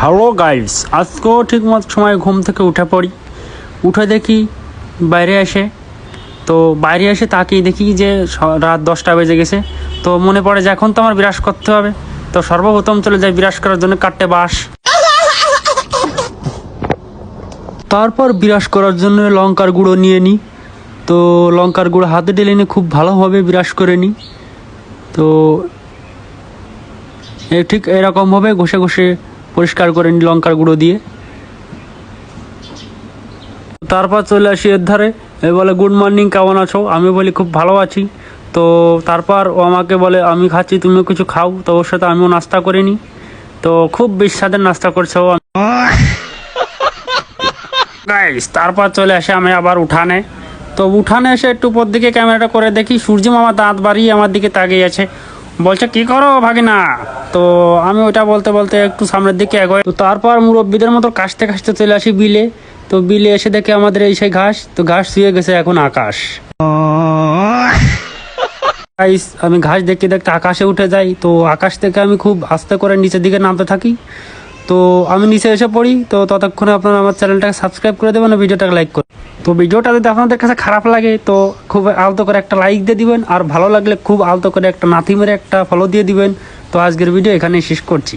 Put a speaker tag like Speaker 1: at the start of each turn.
Speaker 1: Hello guys, আজকেও ঠিক মতো সময় ঘুম থেকে উঠে পড়ি। উঠে দেখি বাইরে এসে তাকিয়ে দেখি যে রাত 10টা বেজে গেছে। তো মনে পড়ে যে এখন তো আমার বিরাস করতে হবে। তো সর্বপ্রথম চলে যাই বিরাস করার জন্য কাটতে বাঁশ। তারপর বিরাস করার জন্য লঙ্কার গুঁড়ো নিয়ে নিই। তো লঙ্কার গুঁড়ো হাতে ঢেলে নিয়ে খুব ভালোভাবে বিরাস করে নিই। তো ঠিক এরকমভাবে ঘষে ঘষে পরিষ্কার করে নিই লঙ্কার গুঁড়ো দিয়ে। তারপর চলে আসি এর ধারে, বলে গুড মর্নিং, কেমন আছো? আমি বলি খুব ভালো আছি। তো তারপর ও আমাকে বলে আমি খাচ্ছি, তুমিও কিছু খাও। তো ওর সাথে আমিও নাস্তা করে নিই। তো খুব বিস্বাদের নাস্তা করছে ও। গাইস, তারপর চলে আসে আমি আবার উঠানে। তো উঠানে এসে একটু উপর দিকে ক্যামেরাটা করে দেখি সূর্য মামা দাঁত বাড়িয়ে আমার দিকে তাকিয়ে আছে, বলছে কি করো ভাগিনা। তো আমি ওইটা বলতে বলতে একটু সামনের দিকে এগোই। তো তারপর মুরব্বীদের মতো কাশতে কাশতে চলে আসি বিলে। তো বিলে এসে দেখে আমাদের এই সেই ঘাস, তো ঘাস শুয়ে গেছে এখন আকাশ। গাইস, আমি ঘাস দেখতে দেখতে আকাশে উঠে যাই। তো আকাশ থেকে আমি খুব আস্তে করে নিচের দিকে নামতে থাকি। তো আমি নিচে এসে পড়ি। তো ততক্ষণে আপনারা আমার চ্যানেলটাকে সাবস্ক্রাইব করে দেবেন, ভিডিওটাকে লাইক করুন। তো ভিডিওটা যদি আপনাদের কাছে খারাপ লাগে তো খুব আলতো করে একটা লাইক দিয়ে দিবেন, আর ভালো লাগলে খুব আলতো করে একটা নাথি মেরে একটা ফলো দিয়ে দিবেন। তো আজকের ভিডিও এখানেই শেষ করছি।